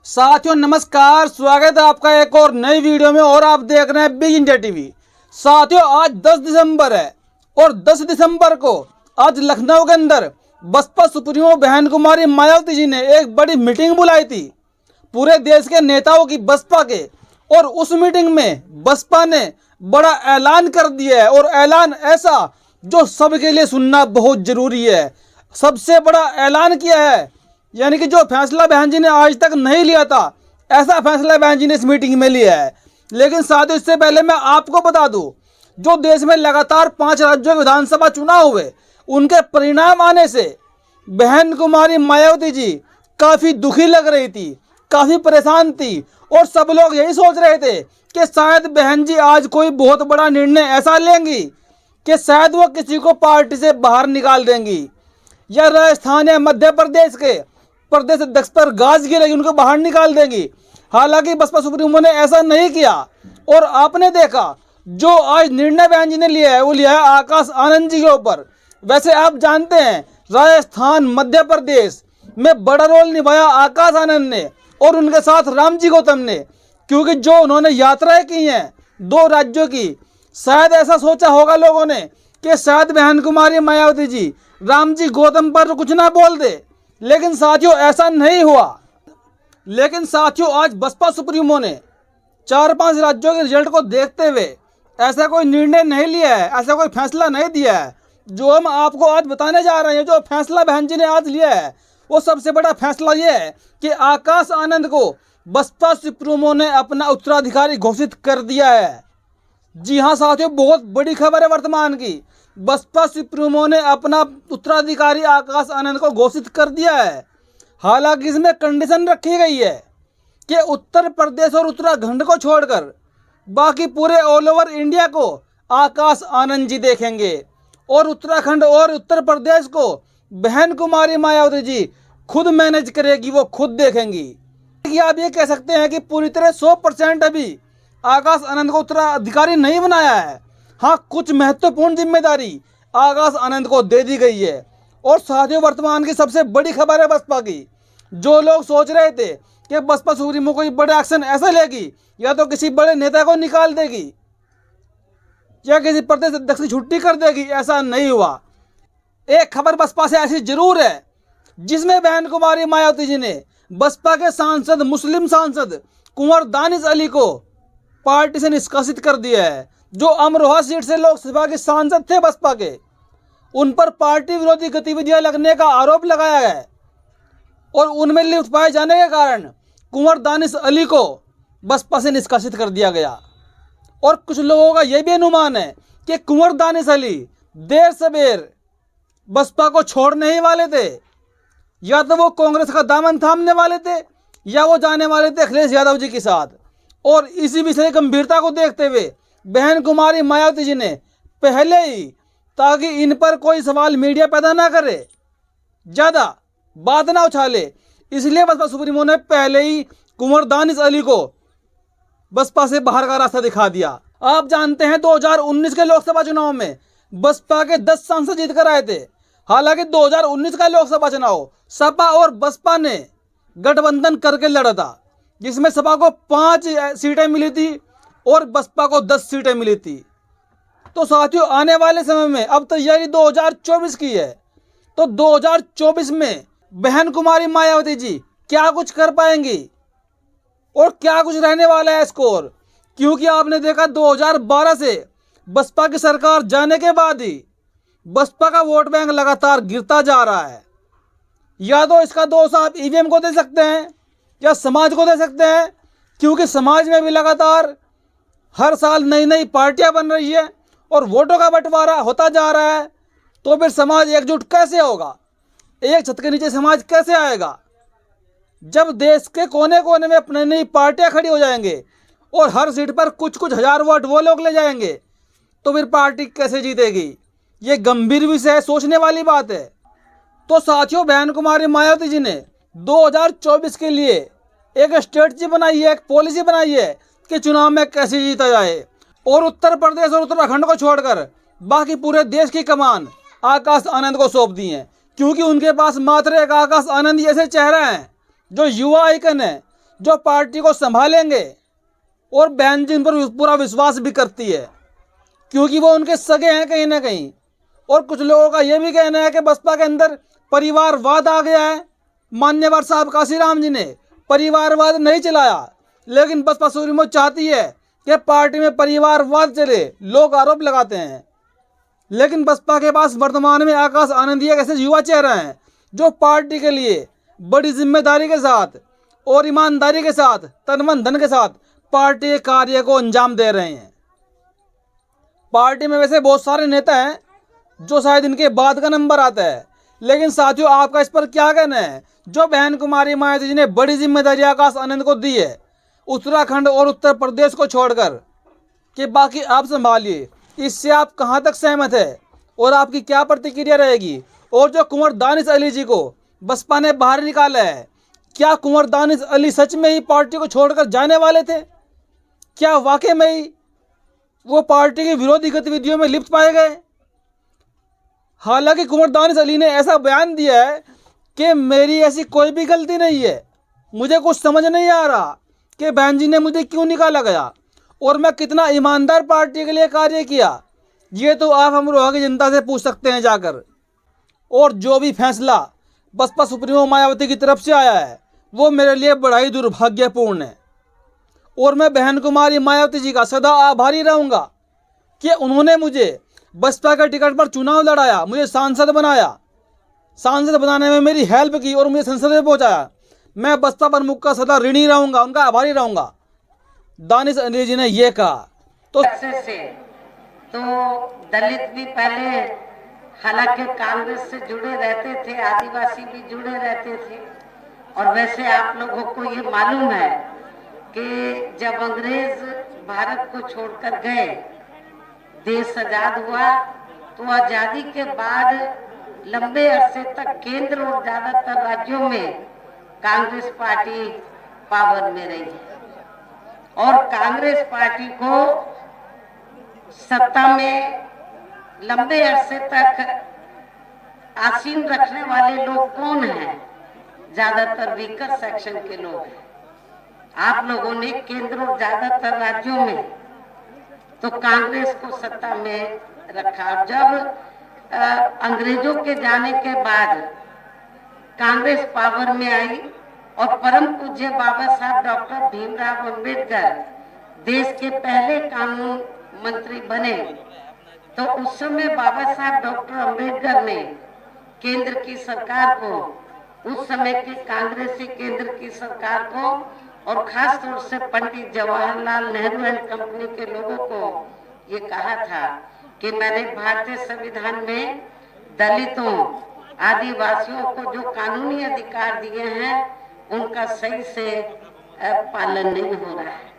साथियों नमस्कार, स्वागत है आपका एक और नई वीडियो में। और आप देख रहे हैं बिग इंडिया टीवी। साथियों आज 10 दिसंबर है और 10 दिसंबर को आज लखनऊ के अंदर बसपा सुप्रीमो बहन कुमारी मायावती जी ने एक बड़ी मीटिंग बुलाई थी पूरे देश के नेताओं की, बसपा के। और उस मीटिंग में बसपा ने बड़ा ऐलान कर दिया है, और ऐलान ऐसा जो सबके लिए सुनना बहुत जरूरी है। सबसे बड़ा ऐलान किया है, यानी कि जो फैसला बहन जी ने आज तक नहीं लिया था, ऐसा फैसला बहन जी ने इस मीटिंग में लिया है। लेकिन साथियों इससे पहले मैं आपको बता दूं, जो देश में लगातार 5 राज्यों के विधानसभा चुनाव हुए, उनके परिणाम आने से बहन कुमारी मायावती जी काफ़ी दुखी लग रही थी, काफ़ी परेशान थी। और सब लोग यही सोच रहे थे कि शायद बहन जी आज कोई बहुत बड़ा निर्णय ऐसा लेंगी कि शायद वो किसी को पार्टी से बाहर निकाल देंगी, या राजस्थान या मध्य प्रदेश के प्रदेश अध्यक्ष पर गाज गिरेगी, उनको बाहर निकाल देंगी। हालांकि बसपा सुप्रीमो ने ऐसा नहीं किया। और आपने देखा जो आज निर्णय बहन जी ने लिया है, वो लिया है आकाश आनंद जी के ऊपर। वैसे आप जानते हैं राजस्थान मध्य प्रदेश में बड़ा रोल निभाया आकाश आनंद ने और उनके साथ रामजी गौतम ने, क्योंकि जो उन्होंने यात्राएं की हैं 2 राज्यों की, शायद ऐसा सोचा होगा लोगों ने कि शायद बहन कुमारी मायावती जी रामजी गौतम पर कुछ ना बोल दे। लेकिन साथियों ऐसा नहीं हुआ। लेकिन साथियों आज बसपा सुप्रीमो ने 4-5 राज्यों के रिजल्ट को देखते हुए ऐसा कोई निर्णय नहीं लिया है, ऐसा कोई फैसला नहीं दिया है। जो हम आपको आज बताने जा रहे हैं, जो फैसला बहन जी ने आज लिया है, वो सबसे बड़ा फैसला ये है कि आकाश आनंद को बसपा सुप्रीमो ने अपना उत्तराधिकारी घोषित कर दिया है। जी हाँ साथियों, बहुत बड़ी खबर है वर्तमान की। बसपा सुप्रीमो ने अपना उत्तराधिकारी आकाश आनंद को घोषित कर दिया है। हालांकि इसमें कंडीशन रखी गई है कि उत्तर प्रदेश और उत्तराखंड को छोड़कर बाकी पूरे ऑल ओवर इंडिया को आकाश आनंद जी देखेंगे, और उत्तराखंड और उत्तर प्रदेश को बहन कुमारी मायावती जी खुद मैनेज करेगी, वो खुद देखेंगी। आप ये कह सकते हैं कि पूरी तरह 100% अभी आकाश आनंद को उत्तराधिकारी नहीं बनाया है। हाँ, कुछ महत्वपूर्ण जिम्मेदारी आकाश आनंद को दे दी गई है। और साथियों वर्तमान की सबसे बड़ी खबर है बसपा की। जो लोग सोच रहे थे कि बसपा सुप्रीमो कोई बड़ा एक्शन ऐसा लेगी, या तो किसी बड़े नेता को निकाल देगी या किसी प्रदेश अध्यक्ष की छुट्टी कर देगी, ऐसा नहीं हुआ। एक खबर बसपा से ऐसी जरूर है जिसमें बहन कुमारी मायावती जी ने बसपा के सांसद, मुस्लिम सांसद कुंवर दानिश अली को पार्टी से निष्कासित कर दिया है। जो अमरोहा सीट से लोकसभा के सांसद थे बसपा के, उन पर पार्टी विरोधी गतिविधियां लगने का आरोप लगाया गया और उनमें लिप्त पाए जाने के कारण कुंवर दानिश अली को बसपा से निष्कासित कर दिया गया। और कुछ लोगों का यह भी अनुमान है कि कुंवर दानिश अली देर सबेर बसपा को छोड़ने ही वाले थे, या तो वो कांग्रेस का दामन थामने वाले थे, या वो जाने वाले थे अखिलेश यादव जी के साथ। और इसी विषय गंभीरता को देखते हुए बहन कुमारी मायावती जी ने पहले ही, ताकि इन पर कोई सवाल मीडिया पैदा ना करे, ज़्यादा बात ना उछाले, इसलिए बसपा सुप्रीमो ने पहले ही कुंवर दानिश अली को बसपा से बाहर का रास्ता दिखा दिया। आप जानते हैं 2019 के लोकसभा चुनाव में बसपा के 10 सांसद जीत कर आए थे। हालांकि 2019 का लोकसभा चुनाव सपा और बसपा ने गठबंधन करके लड़ा था, जिसमें सपा को 5 सीटें मिली थी और बसपा को 10 सीटें मिली थी। तो साथियों आने वाले समय में अब तैयारी 2024 की है, तो 2024 में बहन कुमारी मायावती जी क्या कुछ कर पाएंगी और क्या कुछ रहने वाला है स्कोर। क्योंकि आपने देखा 2012 से बसपा की सरकार जाने के बाद ही बसपा का वोट बैंक लगातार गिरता जा रहा है। या तो इसका दोष आप ईवीएम को दे सकते हैं या समाज को दे सकते हैं, क्योंकि समाज में भी लगातार हर साल नई नई पार्टियां बन रही है और वोटों का बंटवारा होता जा रहा है। तो फिर समाज एकजुट कैसे होगा, एक छत के नीचे समाज कैसे आएगा, जब देश के कोने कोने में अपनी नई पार्टियां खड़ी हो जाएंगे और हर सीट पर कुछ कुछ हजार वोट वो लोग ले जाएंगे, तो फिर पार्टी कैसे जीतेगी। ये गंभीर विषय है, सोचने वाली बात है। तो साथियों बहन कुमारी मायावती जी ने 2024 के लिए एक स्ट्रेटजी बनाई है, एक पॉलिसी बनाई है कि चुनाव में कैसे जीता जाए। और उत्तर प्रदेश और उत्तराखंड को छोड़कर बाकी पूरे देश की कमान आकाश आनंद को सौंप दी है, क्योंकि उनके पास मात्र एक आकाश आनंद ऐसे चेहरा हैं जो युवा आइकन है, जो पार्टी को संभालेंगे। और बहन जी उन पर पूरा विश्वास भी करती है, क्योंकि वो उनके सगे हैं कहीं ना कहीं। और कुछ लोगों का यह भी कहना है कि बसपा के अंदर परिवारवाद आ गया है। मान्यवर साहब काशीराम जी ने परिवारवाद नहीं चलाया, लेकिन बसपा सुप्रीमो चाहती है कि पार्टी में परिवारवाद चले। लोग आरोप लगाते हैं, लेकिन बसपा के पास वर्तमान में आकाश आनंदी एक ऐसे युवा चेहरा हैं जो पार्टी के लिए बड़ी जिम्मेदारी के साथ और ईमानदारी के साथ, तन मन धन के साथ पार्टी के कार्य को अंजाम दे रहे हैं। पार्टी में वैसे बहुत सारे नेता हैं जो शायद इनके बाद का नंबर आता है, लेकिन साथियों आपका इस पर क्या कहना है? जो बहन कुमारी मायावती जी ने बड़ी जिम्मेदारी आकाश आनंद को दी है उत्तराखंड और उत्तर प्रदेश को छोड़कर, कि बाकी आप संभालिए, इससे आप कहां तक सहमत है और आपकी क्या प्रतिक्रिया रहेगी? और जो कुंवर दानिश अली जी को बसपा ने बाहर निकाला है, क्या कुंवर दानिश अली सच में ही पार्टी को छोड़कर जाने वाले थे? क्या वाकई में ही वो पार्टी की विरोधी गतिविधियों में लिप्त पाए गए? हालांकि कुंवर दानिश अली ने ऐसा बयान दिया है कि मेरी ऐसी कोई भी गलती नहीं है, मुझे कुछ समझ नहीं आ रहा कि बहन जी ने मुझे क्यों निकाला गया और मैं कितना ईमानदार पार्टी के लिए कार्य किया। ये तो आप हम लोगों की जनता से पूछ सकते हैं जाकर। और जो भी फैसला बसपा सुप्रीमो मायावती की तरफ से आया है वो मेरे लिए बड़ा ही दुर्भाग्यपूर्ण है। और मैं बहन कुमारी मायावती जी का सदा आभारी रहूंगा कि उन्होंने मुझे बसपा के टिकट पर चुनाव लड़ाया, मुझे सांसद बनाया, सांसद बनाने में मेरी हेल्प की और मुझे संसद में पहुंचाया। मैं बसपा प्रमुख का सदा ऋणी रहूंगा, उनका आभारी रहूंगा। दानिश अली जी ने यह कहा। तो दलित भी पहले हालांकि कांग्रेस से जुड़े रहते थे, आदिवासी भी जुड़े रहते थे। और वैसे आप लोगों को ये मालूम है कि जब अंग्रेज भारत को छोड़कर गए, देश आजाद हुआ, तो आजादी के बाद लंबे अरसे तक केंद्र और ज्यादातर राज्यों में कांग्रेस पार्टी पावर में रही और कांग्रेस पार्टी को सत्ता में लंबे अरसे तक आसीन रखने वाले लोग कौन हैं? ज्यादातर वीकर सेक्शन के लोग हैं। आप लोगों ने केंद्र और ज्यादातर राज्यों में तो कांग्रेस को सत्ता में रखा। जब अंग्रेजों के जाने के बाद कांग्रेस पावर में आई और परम पूज्य बाबा साहब डॉक्टर भीमराव अंबेडकर देश के पहले कानून मंत्री बने, तो उस समय बाबा साहब डॉक्टर अंबेडकर ने केंद्र की सरकार को, उस समय की कांग्रेसी केंद्र की सरकार को और खास तौर से पंडित जवाहरलाल नेहरू एंड कंपनी के लोगों को ये कहा था कि मैंने भारतीय संविधान में दलितों, आदिवासियों को जो कानूनी अधिकार दिए हैं उनका सही से पालन नहीं हो रहा है।